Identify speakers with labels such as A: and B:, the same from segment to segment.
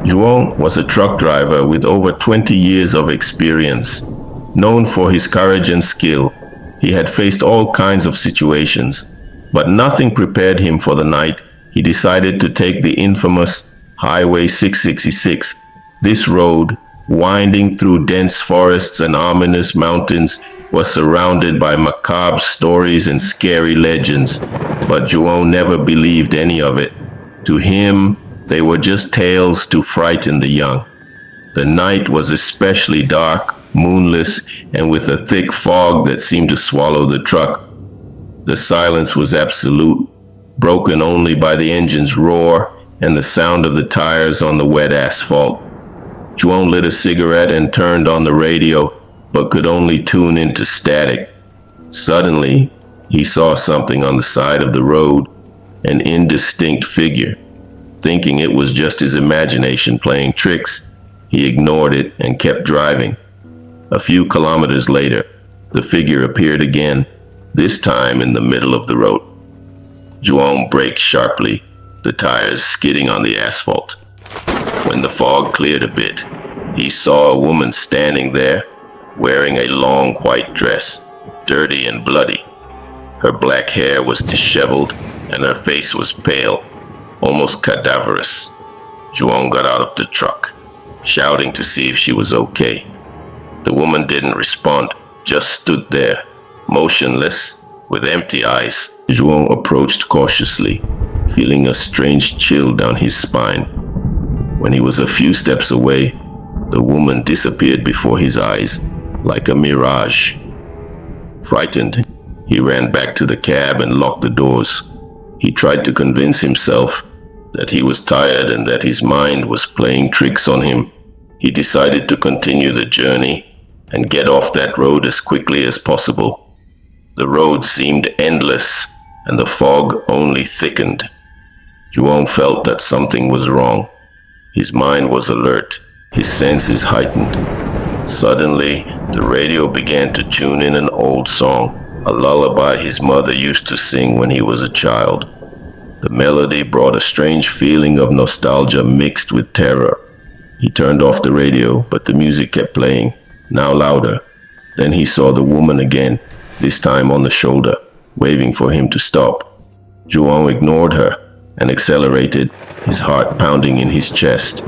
A: João was a truck driver with over 20 years of experience. Known for his courage and skill, he had faced all kinds of situations, but nothing prepared him for the night he decided to take the infamous Highway 666. This road, winding through dense forests and ominous mountains, was surrounded by macabre stories and scary legends, but João never believed any of it. To him, they were just tales to frighten the young. The night was especially dark, moonless, and with a thick fog that seemed to swallow the truck. The silence was absolute, broken only by the engine's roar and the sound of the tires on the wet asphalt. João lit a cigarette and turned on the radio, but could only tune into static. Suddenly, he saw something on the side of the road, an indistinct figure. Thinking it was just his imagination playing tricks, he ignored it and kept driving. A few kilometers later, the figure appeared again, this time in the middle of the road. João braked sharply, the tires skidding on the asphalt. When the fog cleared a bit, he saw a woman standing there, wearing a long white dress, dirty and bloody. Her black hair was disheveled, and her face was pale, almost cadaverous. João got out of the truck, shouting to see if she was okay. The woman didn't respond, just stood there, motionless, with empty eyes. João approached cautiously, feeling a strange chill down his spine. When he was a few steps away, the woman disappeared before his eyes, like a mirage. Frightened, he ran back to the cab and locked the doors. He tried to convince himself that he was tired and that his mind was playing tricks on him. He decided to continue the journey and get off that road as quickly as possible. The road seemed endless, and the fog only thickened. João felt that something was wrong. His mind was alert, his senses heightened. Suddenly, the radio began to tune in an old song, a lullaby his mother used to sing when he was a child. The melody brought a strange feeling of nostalgia mixed with terror. He turned off the radio, but the music kept playing, now louder. Then he saw the woman again, this time on the shoulder, waving for him to stop. João ignored her and accelerated, his heart pounding in his chest.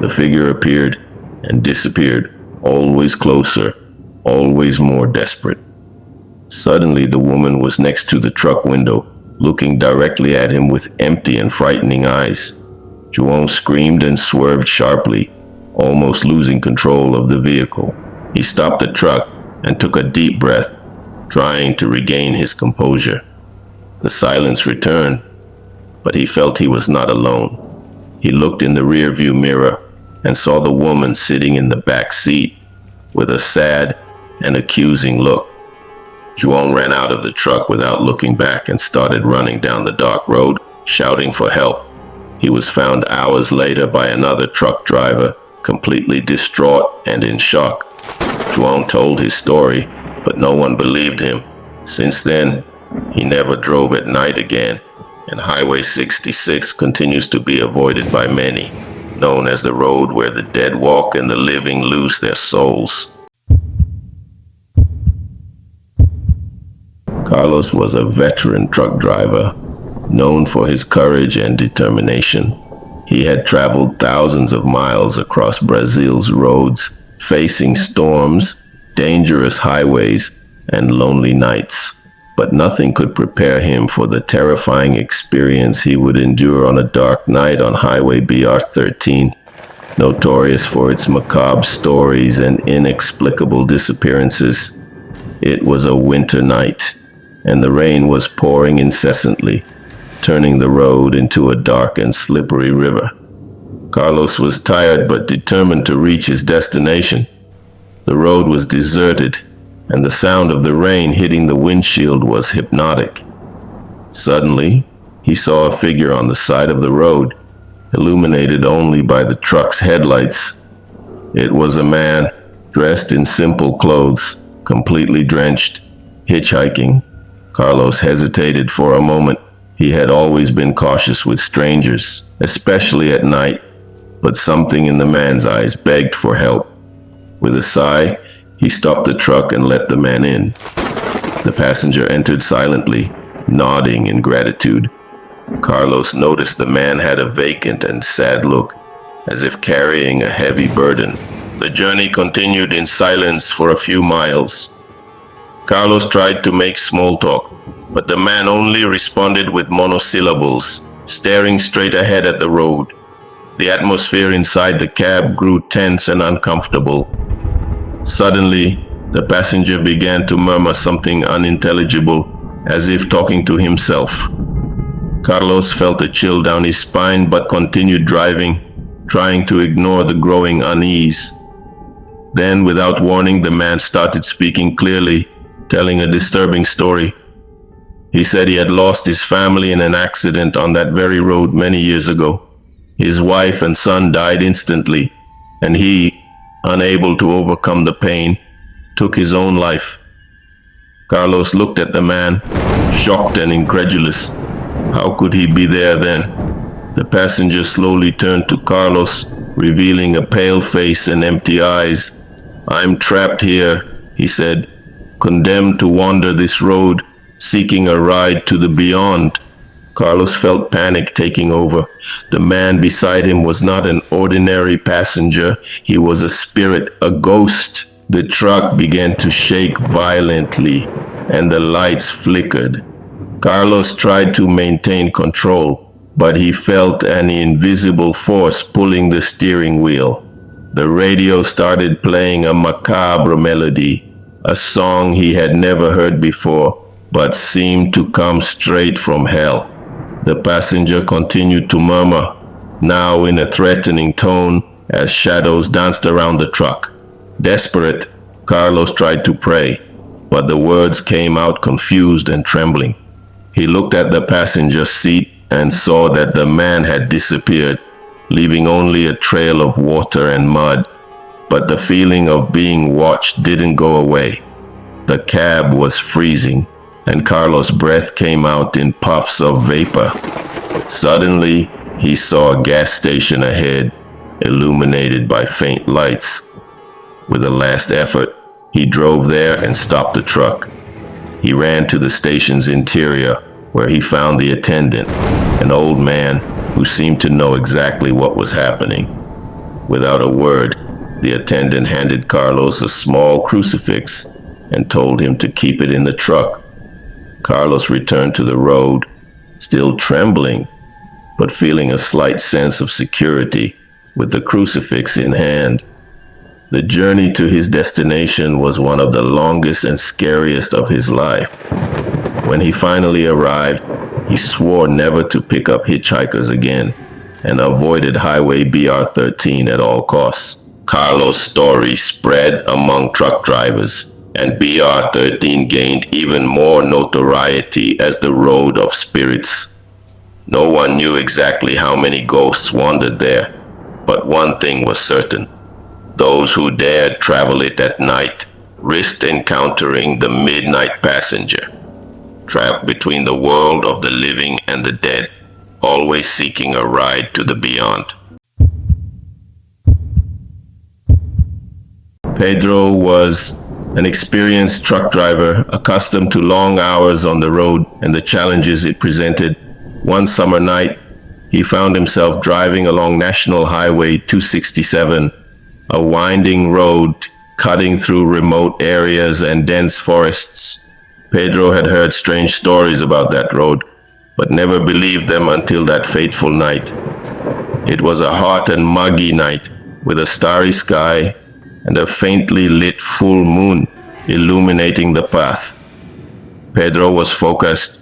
A: The figure appeared and disappeared, always closer, always more desperate. Suddenly, the woman was next to the truck window, looking directly at him with empty and frightening eyes. João screamed and swerved sharply, almost losing control of the vehicle. He stopped the truck and took a deep breath, trying to regain his composure. The silence returned, but he felt he was not alone. He looked in the rearview mirror and saw the woman sitting in the back seat with a sad and accusing look. João ran out of the truck without looking back and started running down the dark road, shouting for help. He was found hours later by another truck driver, completely distraught and in shock. João told his story, but no one believed him. Since then, he never drove at night again, and Highway 66 continues to be avoided by many, known as the road where the dead walk and the living lose their souls. Carlos was a veteran truck driver, known for his courage and determination. He had traveled thousands of miles across Brazil's roads, facing storms, dangerous highways, and lonely nights. But nothing could prepare him for the terrifying experience he would endure on a dark night on Highway BR-13, notorious for its macabre stories and inexplicable disappearances. It was a winter night, and the rain was pouring incessantly, turning the road into a dark and slippery river. Carlos was tired but determined to reach his destination. The road was deserted, and the sound of the rain hitting the windshield was hypnotic. Suddenly, he saw a figure on the side of the road, illuminated only by the truck's headlights. It was a man, dressed in simple clothes, completely drenched, hitchhiking. Carlos hesitated for a moment. He had always been cautious with strangers, especially at night. but something in the man's eyes begged for help. With a sigh, he stopped the truck and let the man in. The passenger entered silently, nodding in gratitude. Carlos noticed the man had a vacant and sad look, as if carrying a heavy burden. The journey continued in silence for a few miles. Carlos tried to make small talk, but the man only responded with monosyllables, staring straight ahead at the road. The atmosphere inside the cab grew tense and uncomfortable. Suddenly, the passenger began to murmur something unintelligible, as if talking to himself. Carlos felt a chill down his spine but continued driving, trying to ignore the growing unease. Then, without warning, the man started speaking clearly, telling a disturbing story. He said he had lost his family in an accident on that very road many years ago. His wife and son died instantly, and he, unable to overcome the pain, took his own life. Carlos looked at the man, shocked and incredulous. How could he be there then? The passenger slowly turned to Carlos, revealing a pale face and empty eyes. "I'm trapped here," he said, "condemned to wander this road, seeking a ride to the beyond." Carlos felt panic taking over. The man beside him was not an ordinary passenger. He was a spirit, a ghost. The truck began to shake violently, and the lights flickered. Carlos tried to maintain control, but he felt an invisible force pulling the steering wheel. The radio started playing a macabre melody, a song he had never heard before, but seemed to come straight from hell. The passenger continued to murmur, now in a threatening tone, as shadows danced around the truck. Desperate, Carlos tried to pray, but the words came out confused and trembling. He looked at the passenger seat and saw that the man had disappeared, leaving only a trail of water and mud. But the feeling of being watched didn't go away. The cab was freezing, and Carlos' breath came out in puffs of vapor. Suddenly, he saw a gas station ahead, illuminated by faint lights. With a last effort, he drove there and stopped the truck. He ran to the station's interior, where he found the attendant, an old man who seemed to know exactly what was happening. Without a word, the attendant handed Carlos a small crucifix and told him to keep it in the truck. Carlos returned to the road, still trembling, but feeling a slight sense of security with the crucifix in hand. The journey to his destination was one of the longest and scariest of his life. When he finally arrived, he swore never to pick up hitchhikers again and avoided Highway BR-13 at all costs. Carlos' story spread among truck drivers, and BR-13 gained even more notoriety as the road of spirits. No one knew exactly how many ghosts wandered there, but one thing was certain. Those who dared travel it at night risked encountering the midnight passenger, trapped between the world of the living and the dead, always seeking a ride to the beyond. Pedro was an experienced truck driver, accustomed to long hours on the road and the challenges it presented. One summer night, he found himself driving along National Highway 267, a winding road cutting through remote areas and dense forests. Pedro had heard strange stories about that road, but never believed them until that fateful night. It was a hot and muggy night, with a starry sky and a faintly lit full moon illuminating the path. Pedro was focused,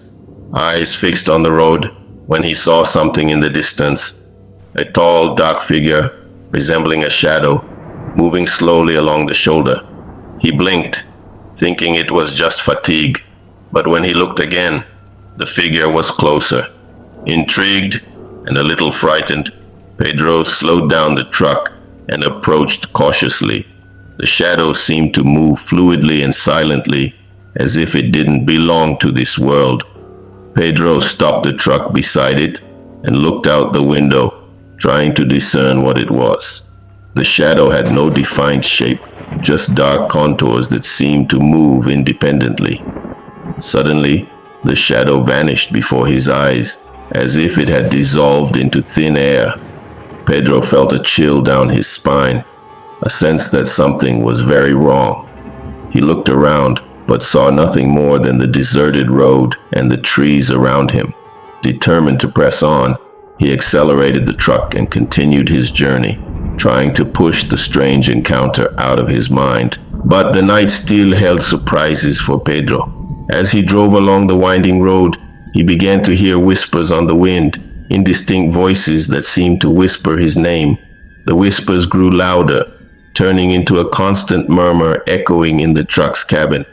A: eyes fixed on the road, when he saw something in the distance. A tall, dark figure, resembling a shadow, moving slowly along the shoulder. He blinked, thinking it was just fatigue, but when he looked again, the figure was closer. Intrigued and a little frightened, Pedro slowed down the truck and approached cautiously. The shadow seemed to move fluidly and silently, as if it didn't belong to this world. Pedro stopped the truck beside it and looked out the window, trying to discern what it was. The shadow had no defined shape, just dark contours that seemed to move independently. Suddenly, the shadow vanished before his eyes, as if it had dissolved into thin air. Pedro felt a chill down his spine, a sense that something was very wrong. He looked around, but saw nothing more than the deserted road and the trees around him. Determined to press on, he accelerated the truck and continued his journey, trying to push the strange encounter out of his mind. But the night still held surprises for Pedro. As he drove along the winding road, he began to hear whispers on the wind, indistinct voices that seemed to whisper his name. The whispers grew louder, turning into a constant murmur echoing in the truck's cabin.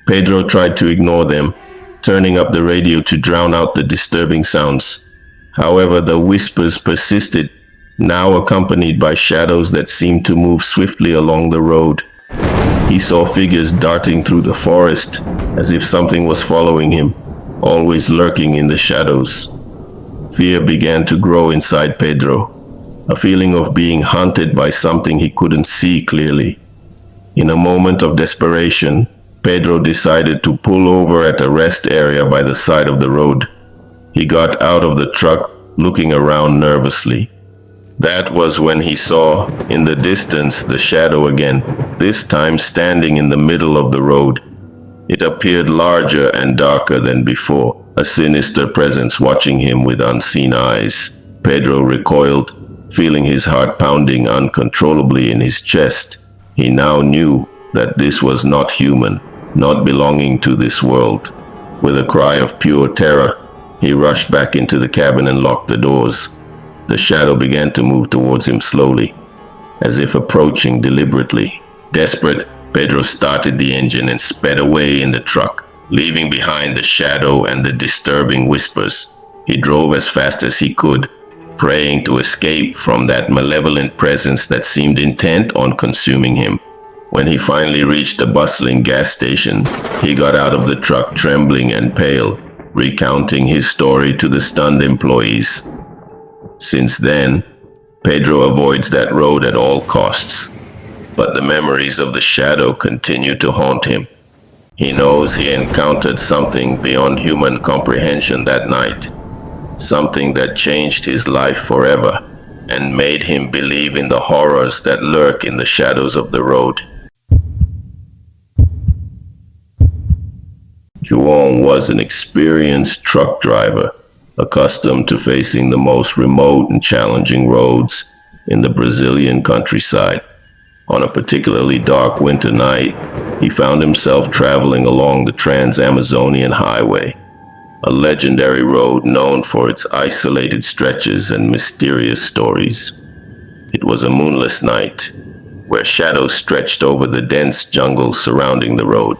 A: Pedro tried to ignore them, turning up the radio to drown out the disturbing sounds. However, the whispers persisted, now accompanied by shadows that seemed to move swiftly along the road. He saw figures darting through the forest, as if something was following him, always lurking in the shadows. Fear began to grow inside Pedro, a feeling of being hunted by something he couldn't see clearly. In a moment of desperation, Pedro decided to pull over at a rest area by the side of the road. He got out of the truck, looking around nervously. That was when he saw, in the distance, the shadow again, this time standing in the middle of the road. It appeared larger and darker than before, a sinister presence watching him with unseen eyes. Pedro recoiled, feeling his heart pounding uncontrollably in his chest. He now knew that this was not human, not belonging to this world. With a cry of pure terror, he rushed back into the cabin and locked the doors. The shadow began to move towards him slowly, as if approaching deliberately. Desperate, Pedro started the engine and sped away in the truck, leaving behind the shadow and the disturbing whispers. He drove as fast as he could, praying to escape from that malevolent presence that seemed intent on consuming him. When he finally reached a bustling gas station, he got out of the truck trembling and pale, recounting his story to the stunned employees. Since then, Pedro avoids that road at all costs, but the memories of the shadow continue to haunt him. He knows he encountered something beyond human comprehension that night, something that changed his life forever and made him believe in the horrors that lurk in the shadows of the road. João was an experienced truck driver, accustomed to facing the most remote and challenging roads in the Brazilian countryside. On a particularly dark winter night, he found himself traveling along the Trans-Amazonian Highway, a legendary road known for its isolated stretches and mysterious stories. It was a moonless night, where shadows stretched over the dense jungle surrounding the road.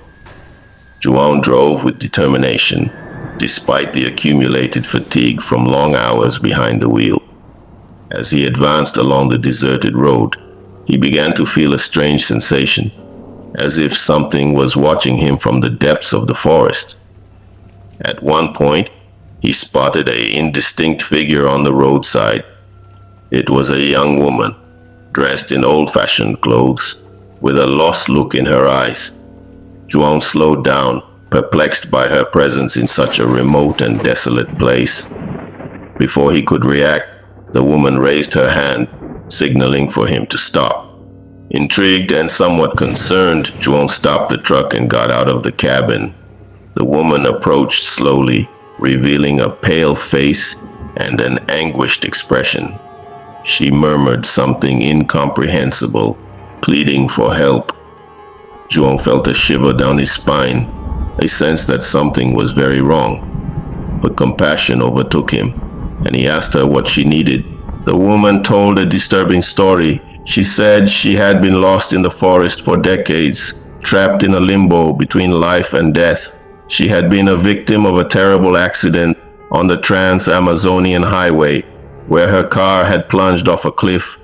A: João drove with determination, despite the accumulated fatigue from long hours behind the wheel. As he advanced along the deserted road, he began to feel a strange sensation, as if something was watching him from the depths of the forest. At one point, he spotted an indistinct figure on the roadside. It was a young woman, dressed in old-fashioned clothes, with a lost look in her eyes. João slowed down, perplexed by her presence in such a remote and desolate place. Before he could react, the woman raised her hand, signaling for him to stop. Intrigued and somewhat concerned, João stopped the truck and got out of the cabin. The woman approached slowly, revealing a pale face and an anguished expression. She murmured something incomprehensible, pleading for help. João felt a shiver down his spine, a sense that something was very wrong. But compassion overtook him, and he asked her what she needed. The woman told a disturbing story. She said she had been lost in the forest for decades, trapped in a limbo between life and death. She had been a victim of a terrible accident on the Trans-Amazonian Highway, where her car had plunged off a cliff,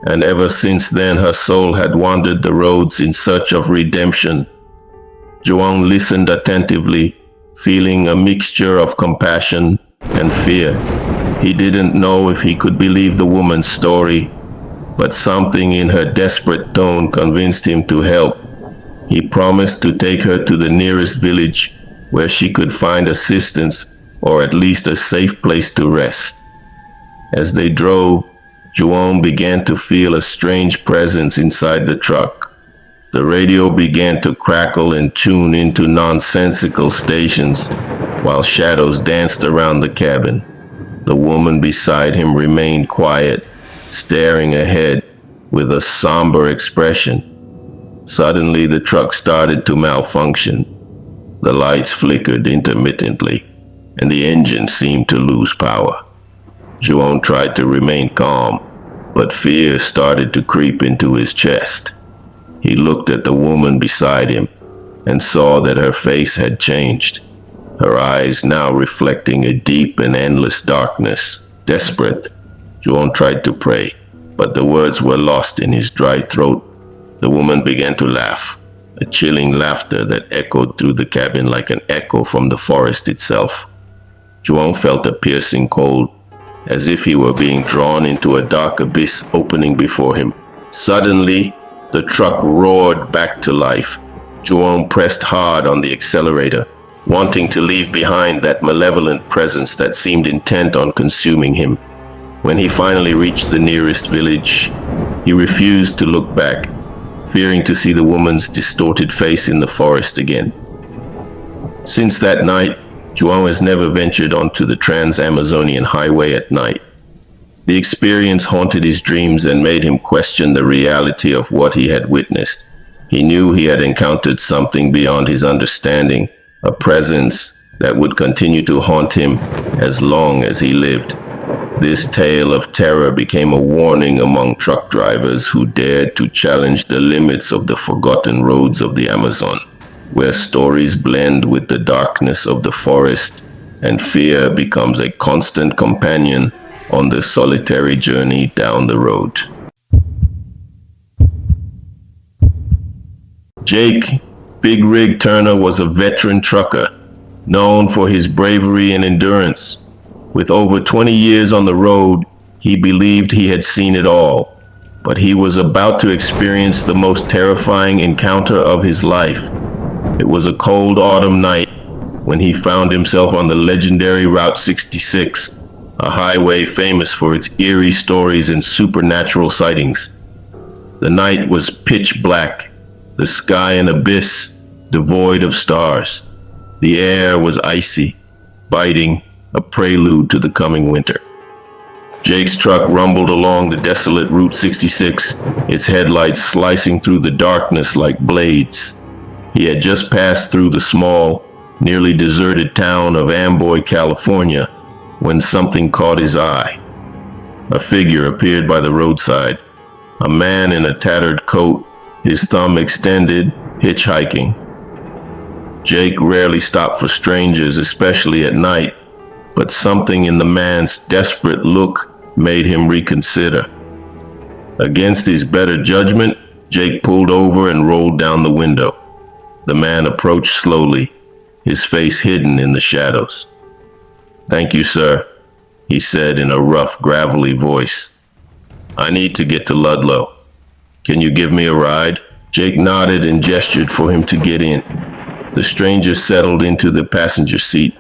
A: and ever since then her soul had wandered the roads in search of redemption. João listened attentively, feeling a mixture of compassion and fear. He didn't know if he could believe the woman's story, but something in her desperate tone convinced him to help. He promised to take her to the nearest village where she could find assistance or at least a safe place to rest. As they drove, Joan began to feel a strange presence inside the truck. The radio began to crackle and tune into nonsensical stations while shadows danced around the cabin. The woman beside him remained quiet, staring ahead with a somber expression. Suddenly, the truck started to malfunction. The lights flickered intermittently, and the engine seemed to lose power. Joan tried to remain calm, but fear started to creep into his chest. He looked at the woman beside him and saw that her face had changed, her eyes now reflecting a deep and endless darkness. Desperate, Joan tried to pray, but the words were lost in his dry throat. The woman began to laugh, a chilling laughter that echoed through the cabin like an echo from the forest itself. Joan felt a piercing cold, as if he were being drawn into a dark abyss opening before him. Suddenly, the truck roared back to life. Joan pressed hard on the accelerator, wanting to leave behind that malevolent presence that seemed intent on consuming him. When he finally reached the nearest village, he refused to look back, fearing to see the woman's distorted face in the forest again. Since that night, João has never ventured onto the Trans-Amazonian highway at night. The experience haunted his dreams and made him question the reality of what he had witnessed. He knew he had encountered something beyond his understanding, a presence that would continue to haunt him as long as he lived. This tale of terror became a warning among truck drivers who dared to challenge the limits of the forgotten roads of the Amazon, where stories blend with the darkness of the forest and fear becomes a constant companion on the solitary journey down the road. Jake Big Rig Turner was a veteran trucker, known for his bravery and endurance. With over 20 years on the road, he believed he had seen it all, but he was about to experience the most terrifying encounter of his life. It was a cold autumn night when he found himself on the legendary Route 66, a highway famous for its eerie stories and supernatural sightings. The night was pitch black, the sky an abyss, devoid of stars. The air was icy, biting, a prelude to the coming winter. Jake's truck rumbled along the desolate Route 66, its headlights slicing through the darkness like blades. He had just passed through the small, nearly deserted town of Amboy, California, when something caught his eye. A figure appeared by the roadside, a man in a tattered coat, his thumb extended, hitchhiking. Jake rarely stopped for strangers, especially at night, but something in the man's desperate look made him reconsider. Against his better judgment, Jake pulled over and rolled down the window. The man approached slowly, his face hidden in the shadows. "Thank you, sir," he said in a rough, gravelly voice. "I need to get to Ludlow. Can you give me a ride?" Jake nodded and gestured for him to get in. The stranger settled into the passenger seat,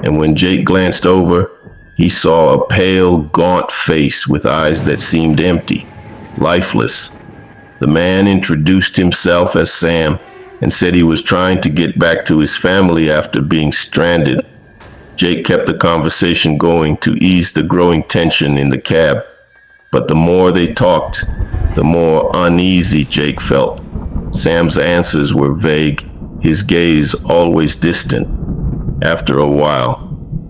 A: and when Jake glanced over, he saw a pale, gaunt face with eyes that seemed empty, lifeless. The man introduced himself as Sam and said he was trying to get back to his family after being stranded. Jake kept the conversation going to ease the growing tension in the cab, but the more they talked, the more uneasy Jake felt. Sam's answers were vague, his gaze always distant. After a while,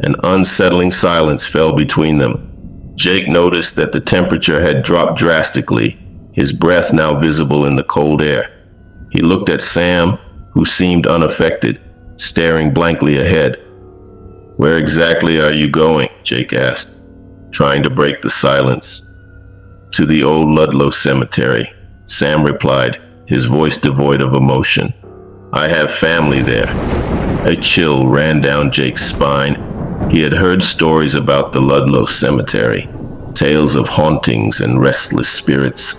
A: an unsettling silence fell between them. Jake noticed that the temperature had dropped drastically, his breath now visible in the cold air. He looked at Sam, who seemed unaffected, staring blankly ahead. "Where exactly are you going?" Jake asked, trying to break the silence. "To the old Ludlow Cemetery," Sam replied, his voice devoid of emotion. "I have family there." A chill ran down Jake's spine. He had heard stories about the Ludlow Cemetery, tales of hauntings and restless spirits.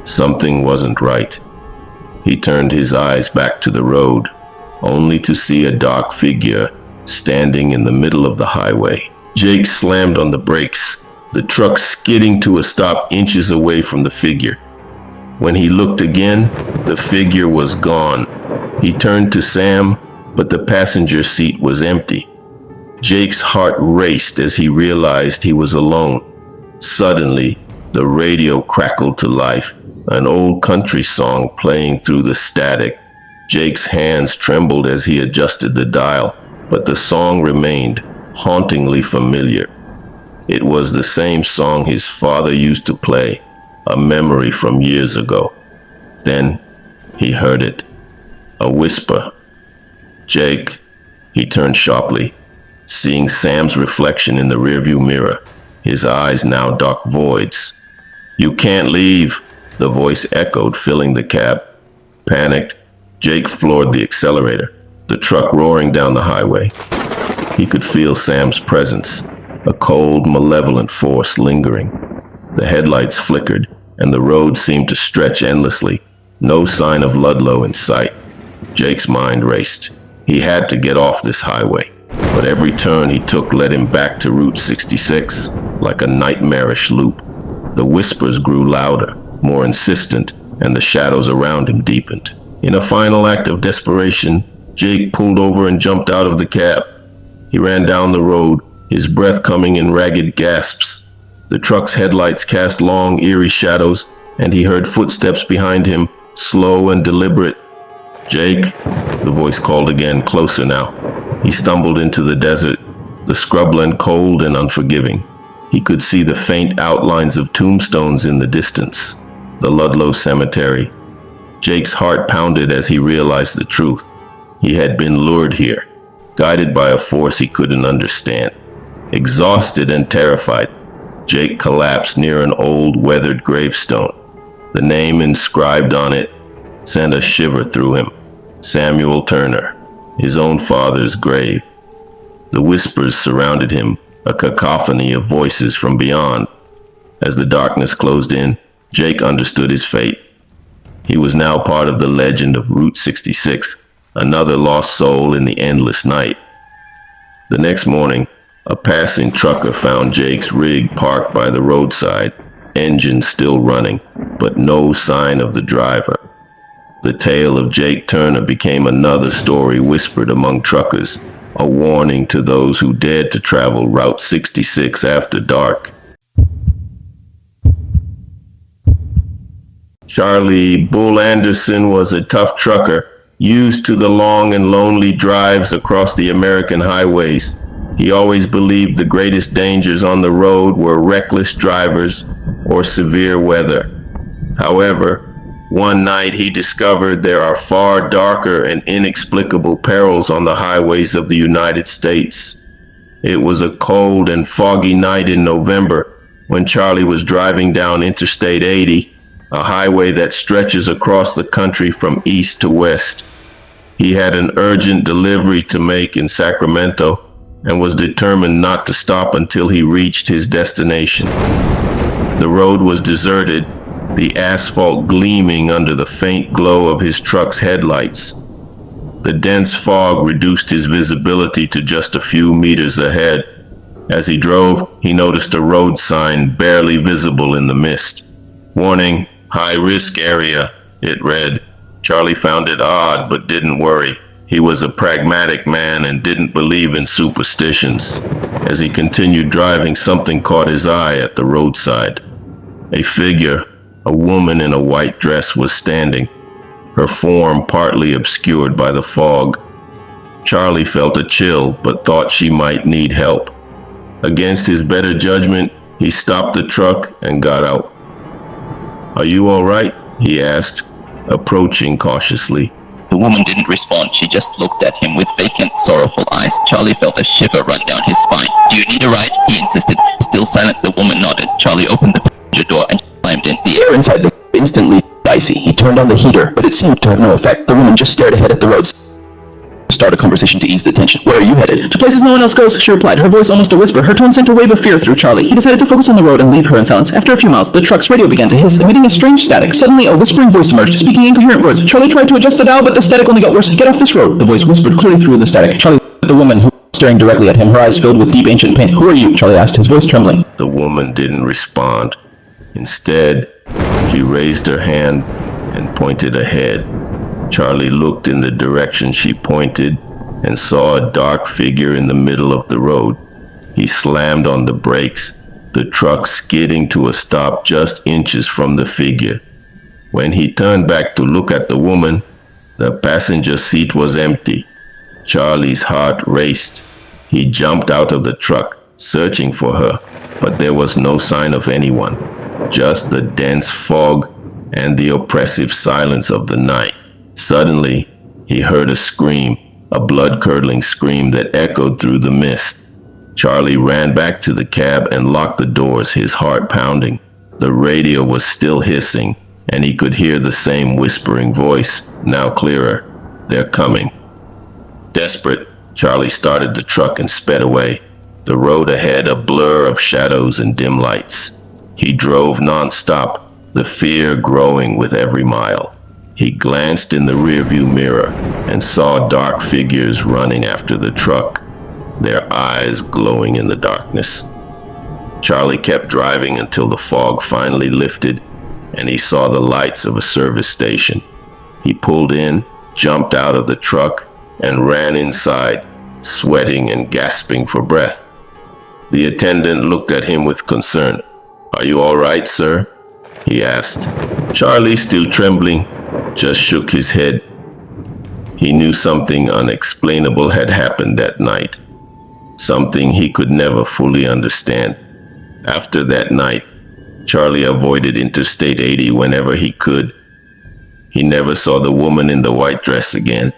A: Something wasn't right. He turned his eyes back to the road, only to see a dark figure standing in the middle of the highway. Jake slammed on the brakes, the truck skidding to a stop inches away from the figure. When he looked again, the figure was gone. He turned to Sam, but the passenger seat was empty. Jake's heart raced as he realized he was alone. Suddenly, the radio crackled to life, an old country song playing through the static. Jake's hands trembled as he adjusted the dial, but the song remained hauntingly familiar. It was the same song his father used to play, a memory from years ago. Then he heard it, a whisper. "Jake," he turned sharply, seeing Sam's reflection in the rearview mirror, his eyes now dark voids. "You can't leave," the voice echoed, filling the cab. Panicked, Jake floored the accelerator, the truck roaring down the highway. He could feel Sam's presence, a cold, malevolent force lingering. The headlights flickered, and the road seemed to stretch endlessly, no sign of Ludlow in sight. Jake's mind raced. He had to get off this highway, but every turn he took led him back to Route 66, like a nightmarish loop. The whispers grew louder, more insistent, and the shadows around him deepened. In a final act of desperation, Jake pulled over and jumped out of the cab. He ran down the road, his breath coming in ragged gasps. The truck's headlights cast long, eerie shadows, and he heard footsteps behind him, slow and deliberate. "Jake," the voice called again, closer now. He stumbled into the desert, the scrubland cold and unforgiving. He could see the faint outlines of tombstones in the distance, the Ludlow Cemetery. Jake's heart pounded as he realized the truth. He had been lured here, guided by a force he couldn't understand. Exhausted and terrified, Jake collapsed near an old, weathered gravestone. The name inscribed on it sent a shiver through him. Samuel Turner, his own father's grave. The whispers surrounded him, a cacophony of voices from beyond. As the darkness closed in, Jake understood his fate. He was now part of the legend of Route 66, another lost soul in the endless night. The next morning, a passing trucker found Jake's rig parked by the roadside, engine still running, but no sign of the driver. The tale of Jake Turner became another story whispered among truckers, a warning to those who dared to travel Route 66 after dark. Charlie Bull Anderson was a tough trucker, used to the long and lonely drives across the American highways. He always believed the greatest dangers on the road were reckless drivers or severe weather. However, one night he discovered there are far darker and inexplicable perils on the highways of the United States. It was a cold and foggy night in November when Charlie was driving down Interstate 80, a highway that stretches across the country from east to west. He had an urgent delivery to make in Sacramento and was determined not to stop until he reached his destination. The road was deserted, the asphalt gleaming under the faint glow of his truck's headlights. The dense fog reduced his visibility to just a few meters ahead. As he drove, he noticed a road sign barely visible in the mist. "Warning, high-risk area," it read. Charlie found it odd, but didn't worry. He was a pragmatic man and didn't believe in superstitions. As he continued driving, something caught his eye at the roadside. A figure, a woman in a white dress, was standing, her form partly obscured by the fog. Charlie felt a chill, but thought she might need help. Against his better judgment, he stopped the truck and got out. "Are you all right?" he asked, approaching cautiously.
B: The woman didn't respond. She just looked at him with vacant, sorrowful eyes. Charlie felt a shiver run down his spine. "Do you need a ride?" he insisted. Still silent, the woman nodded. Charlie opened the passenger door and climbed in. The air inside the instantly icy. He turned on the heater, but it seemed to have no effect. The woman just stared ahead at the roads.
C: start a conversation to ease the tension. Where are you headed? To places no one else goes, she replied, her voice almost a whisper. Her tone sent a wave of fear through Charlie. He decided to focus on the road and leave her in silence. After a few miles, the truck's radio began to hiss, emitting a strange static. Suddenly, a whispering voice emerged, speaking incoherent words. Charlie tried to adjust the dial, but the static only got worse. Get off this road, the voice whispered clearly through the static. Charlie looked at the woman, who was staring directly at him, her eyes filled with deep ancient pain. Who are you? Charlie asked, his voice trembling.
A: The woman didn't respond. Instead, she raised her hand and pointed ahead. Charlie looked in the direction she pointed and saw a dark figure in the middle of the road. He slammed on the brakes, the truck skidding to a stop just inches from the figure. When he turned back to look at the woman, the passenger seat was empty. Charlie's heart raced. He jumped out of the truck, searching for her, but there was no sign of anyone, just the dense fog and the oppressive silence of the night. Suddenly, he heard a scream, a blood-curdling scream that echoed through the mist. Charlie ran back to the cab and locked the doors, his heart pounding. The radio was still hissing, and he could hear the same whispering voice, now clearer. They're coming. Desperate, Charlie started the truck and sped away. The road ahead a blur of shadows and dim lights. He drove non-stop, the fear growing with every mile. He glanced in the rearview mirror and saw dark figures running after the truck, their eyes glowing in the darkness. Charlie kept driving until the fog finally lifted and he saw the lights of a service station. He pulled in, jumped out of the truck, and ran inside, sweating and gasping for breath. The attendant looked at him with concern. "Are you all right, sir?" he asked. Charlie, still trembling, just shook his head. He knew something unexplainable had happened that night, something he could never fully understand. After that night, Charlie avoided Interstate 80 whenever he could. He never saw the woman in the white dress again,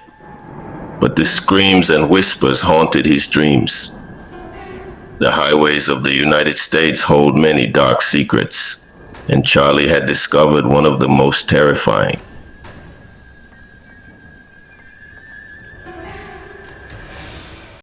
A: but the screams and whispers haunted his dreams. The highways of the United States hold many dark secrets, and Charlie had discovered one of the most terrifying.